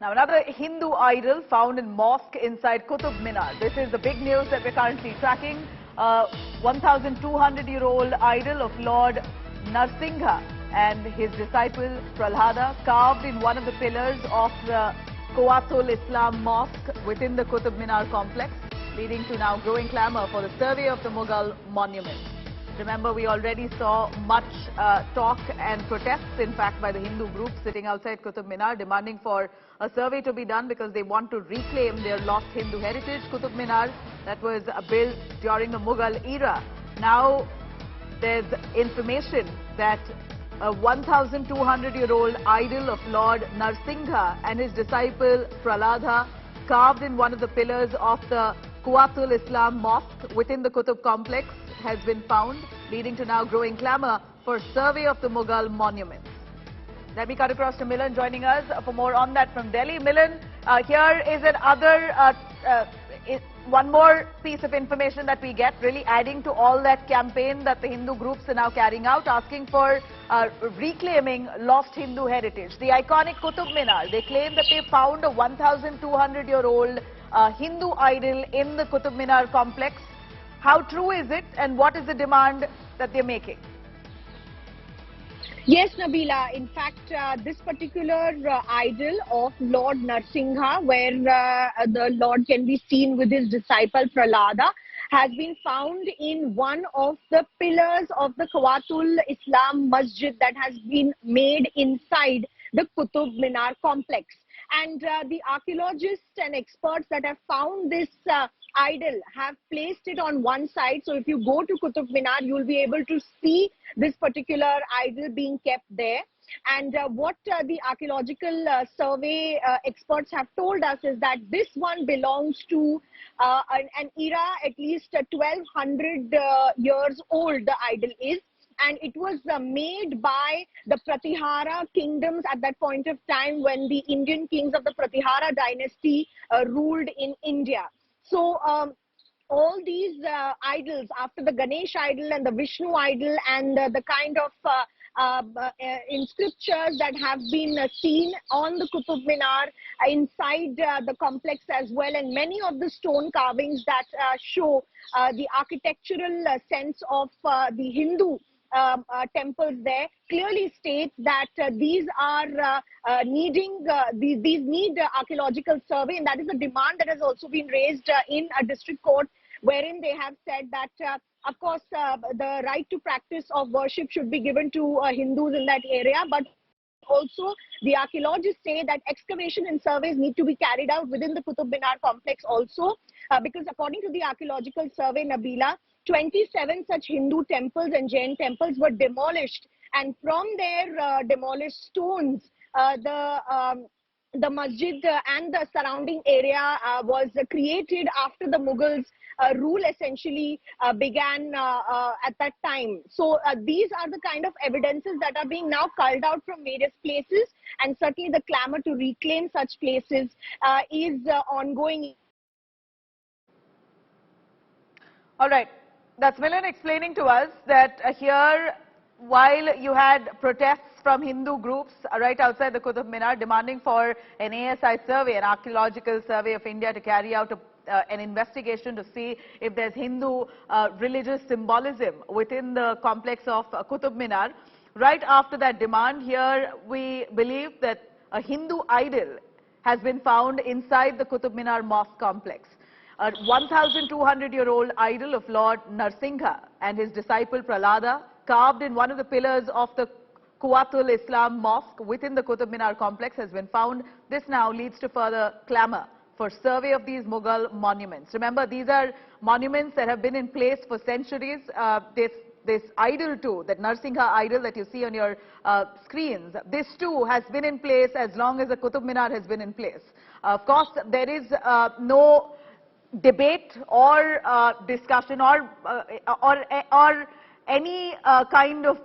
Now, another Hindu idol found in mosque inside Qutub Minar. This is the big news that we're currently tracking. 1,200-year-old idol of Lord Narsingha and his disciple Prahlada, carved in one of the pillars of the Qutub Islam Mosque within the Qutub Minar complex, leading to now growing clamour for the survey of the Mughal monument. Remember, we already saw much talk and protests, in fact, by the Hindu group sitting outside Qutub Minar demanding for a survey to be done because they want to reclaim their lost Hindu heritage. Qutub Minar, that was built during the Mughal era. Now, there's information that a 1,200-year-old idol of Lord Narsingha and his disciple Prahlada, carved in one of the pillars of the Qutub Islam Mosque within the Qutub complex, has been found, leading to now growing clamour for survey of the Mughal monuments. Let me cut across to Milan joining us for more on that from Delhi. Milan, here is one more piece of information that we get, really adding to all that campaign that the Hindu groups are now carrying out, asking for reclaiming lost Hindu heritage. The iconic Qutub Minar, they claim that they found a 1,200-year-old Hindu idol in the Qutub Minar complex. How true is it, and what is the demand that they're making? Yes, Nabila. In fact, this particular idol of Lord Narsingha, where the Lord can be seen with his disciple Prahlada, has been found in one of the pillars of the Qutub Islam Masjid that has been made inside the Qutub Minar complex. And the archaeologists and experts that have found this idol have placed it on one side. So if you go to Qutub Minar, you will be able to see this particular idol being kept there. And what the archaeological survey experts have told us is that this one belongs to an era at least 1,200 years old, the idol is. And it was made by the Pratihara kingdoms at that point of time when the Indian kings of the Pratihara dynasty ruled in India. So all these idols, after the Ganesh idol and the Vishnu idol and the kind of in scriptures that have been seen on the Qutub Minar inside the complex as well, and many of the stone carvings that show the architectural sense of the Hindu temples there, clearly states that these are these need archaeological survey, and that is a demand that has also been raised in a district court, wherein they have said that of course the right to practice of worship should be given to Hindus in that area, but also the archaeologists say that excavation and surveys need to be carried out within the Qutub Minar complex also, because according to the archaeological survey, Nabila, 27 such Hindu temples and Jain temples were demolished, and from their demolished stones, the masjid and the surrounding area was created after the Mughals rule essentially began at that time. So these are the kind of evidences that are being now culled out from various places, and certainly the clamor to reclaim such places is ongoing. All right. That's Milan explaining to us that here, while you had protests from Hindu groups right outside the Qutub Minar demanding for an ASI survey, an archaeological survey of India, to carry out an investigation to see if there's Hindu religious symbolism within the complex of Qutub Minar. Right after that demand, here we believe that a Hindu idol has been found inside the Qutub Minar Mosque complex. A 1,200-year-old idol of Lord Narsingha and his disciple Prahlada, carved in one of the pillars of the Qutub Islam Mosque within the Qutub Minar complex, has been found. This now leads to further clamour for survey of these Mughal monuments. Remember, these are monuments that have been in place for centuries. This idol too, that Narsingha idol that you see on your screens, this too has been in place as long as the Qutub Minar has been in place. Of course, there is no debate or discussion or any kind of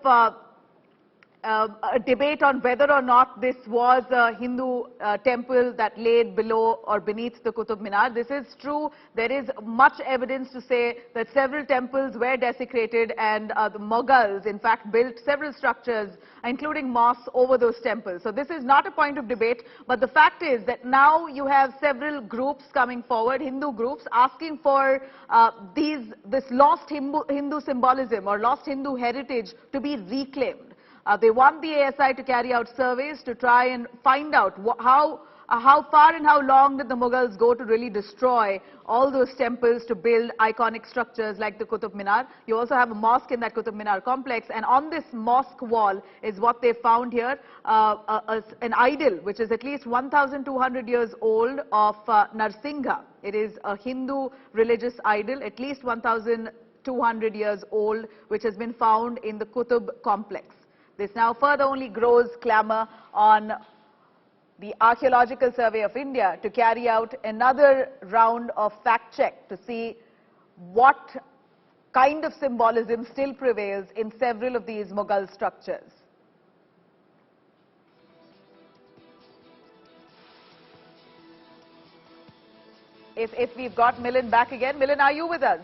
a debate on whether or not this was a Hindu temple that laid below or beneath the Qutub Minar. This is true. There is much evidence to say that several temples were desecrated, and the Mughals, in fact, built several structures, including mosques, over those temples. So this is not a point of debate, but the fact is that now you have several groups coming forward, Hindu groups, asking for this lost Hindu symbolism or lost Hindu heritage to be reclaimed. They want the ASI to carry out surveys to try and find out how far and how long did the Mughals go to really destroy all those temples to build iconic structures like the Qutub Minar. You also have a mosque in that Qutub Minar complex, and on this mosque wall is what they found here, an idol which is at least 1,200 years old of Narsingha. It is a Hindu religious idol, at least 1,200 years old, which has been found in the Qutub complex. This now further only grows clamour on the Archaeological Survey of India to carry out another round of fact check to see what kind of symbolism still prevails in several of these Mughal structures. If we've got Milind back again. Milind, are you with us?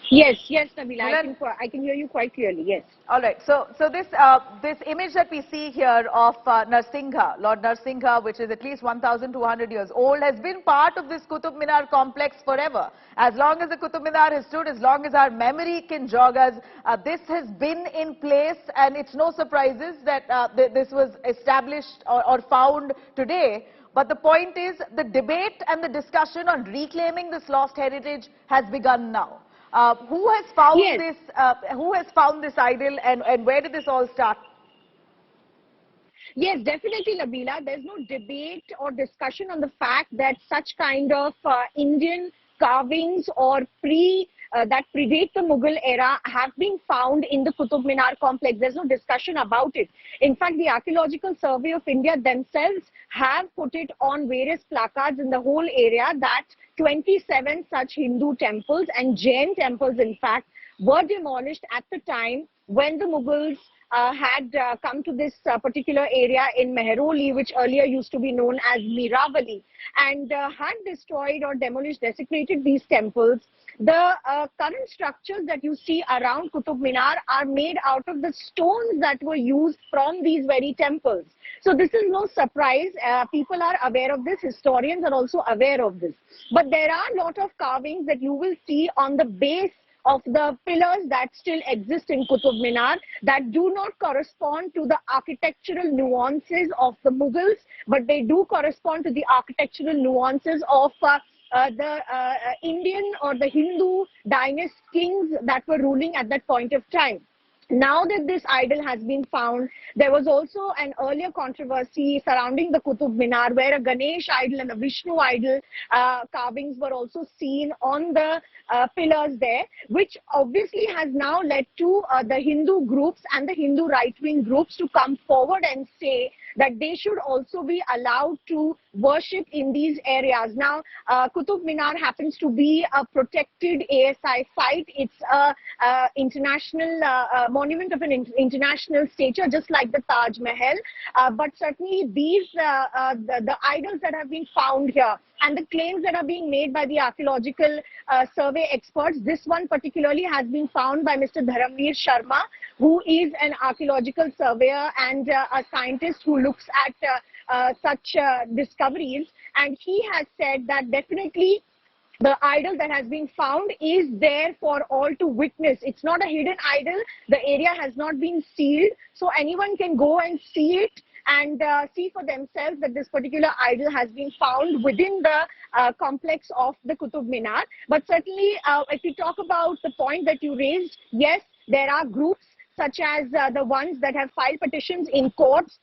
Yes, Nabila, I can hear you quite clearly, yes. All right, so this image that we see here of Narsingha, Lord Narsingha, which is at least 1,200 years old, has been part of this Qutub Minar complex forever. As long as the Qutub Minar has stood, as long as our memory can jog us, this has been in place, and it's no surprises that this was established or found today. But the point is, the debate and the discussion on reclaiming this lost heritage has begun now. Who has found this? Who has found this idol, and where did this all start? Yes, definitely, Nabila. There's no debate or discussion on the fact that such kind of Indian carvings or that predate the Mughal era have been found in the Qutub Minar complex. There's no discussion about it. In fact, the Archaeological Survey of India themselves have put it on various placards in the whole area that 27 such Hindu temples and Jain temples, in fact, were demolished at the time when the Mughals had come to this particular area in Mehroli, which earlier used to be known as Miravali, and had destroyed or demolished, desecrated these temples. The current structures that you see around Qutub Minar are made out of the stones that were used from these very temples. So this is no surprise. People are aware of this. Historians are also aware of this. But there are a lot of carvings that you will see on the base of the pillars that still exist in Qutub Minar that do not correspond to the architectural nuances of the Mughals, but they do correspond to the architectural nuances of the Indian or the Hindu dynasty kings that were ruling at that point of time. Now that this idol has been found, there was also an earlier controversy surrounding the Qutub Minar where a Ganesh idol and a Vishnu idol carvings were also seen on the pillars there, which obviously has now led to the Hindu groups and the Hindu right-wing groups to come forward and say that they should also be allowed to worship in these areas. Now, Qutub Minar happens to be a protected ASI site. It's a international monument of an international stature, just like the Taj Mahal. But certainly these, the idols that have been found here and the claims that are being made by the archaeological survey experts, this one particularly has been found by Mr. Dharamveer Sharma, who is an archaeological surveyor and a scientist who looks at such discoveries. And he has said that definitely the idol that has been found is there for all to witness. It's not a hidden idol. The area has not been sealed, so anyone can go and see it and see for themselves that this particular idol has been found within the complex of the Qutub Minar. But certainly, if you talk about the point that you raised, yes, there are groups such as the ones that have filed petitions in courts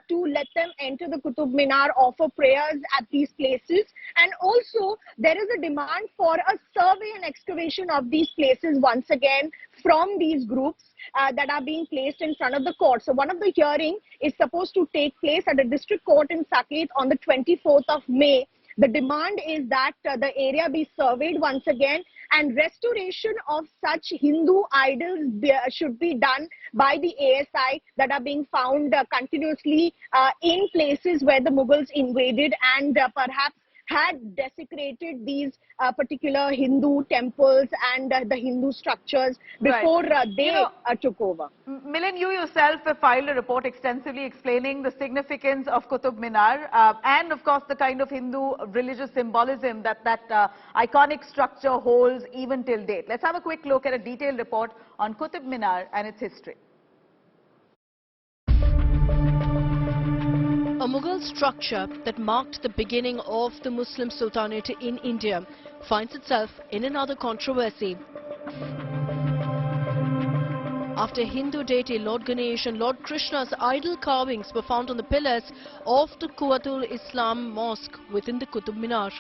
to let them enter the Qutub Minar, offer prayers at these places. And also, there is a demand for a survey and excavation of these places once again from these groups that are being placed in front of the court. So one of the hearing is supposed to take place at the district court in Saket on the 24th of May. The demand is that the area be surveyed once again and restoration of such Hindu idols should be done by the ASI that are being found continuously in places where the Mughals invaded and perhaps had desecrated these particular Hindu temples and the Hindu structures before they took over. Milind, you yourself have filed a report extensively explaining the significance of Qutub Minar and, of course, the kind of Hindu religious symbolism that iconic structure holds even till date. Let's have a quick look at a detailed report on Qutub Minar and its history. A Mughal structure that marked the beginning of the Muslim Sultanate in India finds itself in another controversy. After Hindu deity Lord Ganesh and Lord Krishna's idol carvings were found on the pillars of the Qutub Islam Mosque within the Qutub Minar.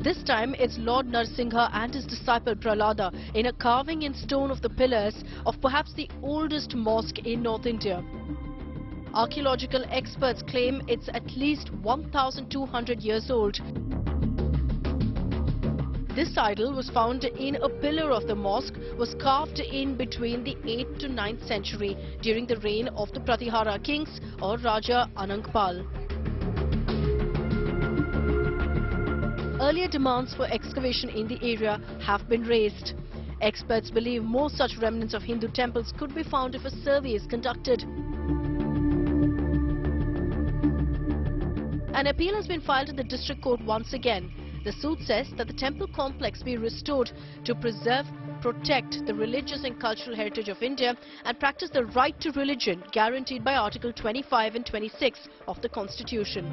This time it's Lord Narsingha and his disciple Prahlada in a carving in stone of the pillars of perhaps the oldest mosque in North India. Archaeological experts claim it's at least 1,200 years old. This idol was found in a pillar of the mosque, was carved in between the 8th to 9th century during the reign of the Pratihara kings or Raja Anangpal. Earlier demands for excavation in the area have been raised. Experts believe more such remnants of Hindu temples could be found if a survey is conducted. An appeal has been filed in the district court once again. The suit says that the temple complex be restored to preserve, protect the religious and cultural heritage of India and practice the right to religion guaranteed by Article 25 and 26 of the Constitution.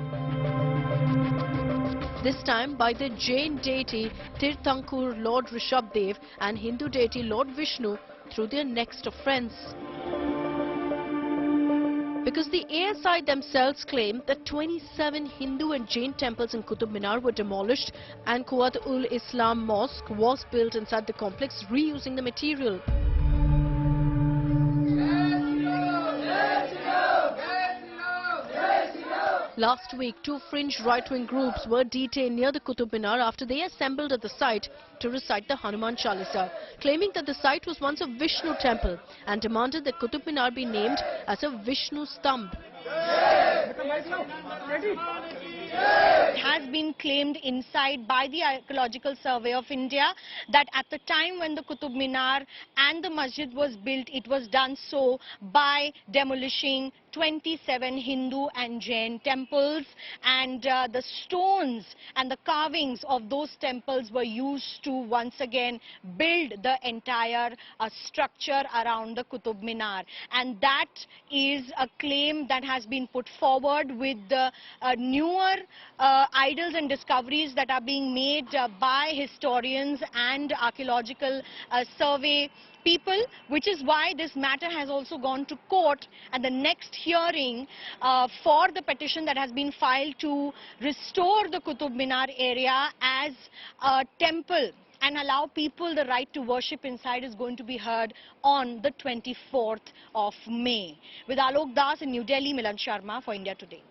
This time by the Jain deity Tirthankur Lord Rishabhdev and Hindu deity Lord Vishnu through their next of friends. Because the ASI themselves claim that 27 Hindu and Jain temples in Qutub Minar were demolished and Qutub Islam Mosque was built inside the complex reusing the material. Last week, two fringe right-wing groups were detained near the Qutub Minar after they assembled at the site to recite the Hanuman Chalisa, claiming that the site was once a Vishnu temple and demanded that Qutub Minar be named as a Vishnu Stambha. It has been claimed inside by the Archaeological Survey of India that at the time when the Qutub Minar and the masjid was built, it was done so by demolishing 27 Hindu and Jain temples, and the stones and the carvings of those temples were used to once again build the entire structure around the Qutub Minar. And that is a claim that has been put forward with the newer idols and discoveries that are being made by historians and archaeological survey people, which is why this matter has also gone to court, and the next hearing for the petition that has been filed to restore the Qutub Minar area as a temple and allow people the right to worship inside is going to be heard on the 24th of May. With Alok Das in New Delhi, Milan Sharma for India Today.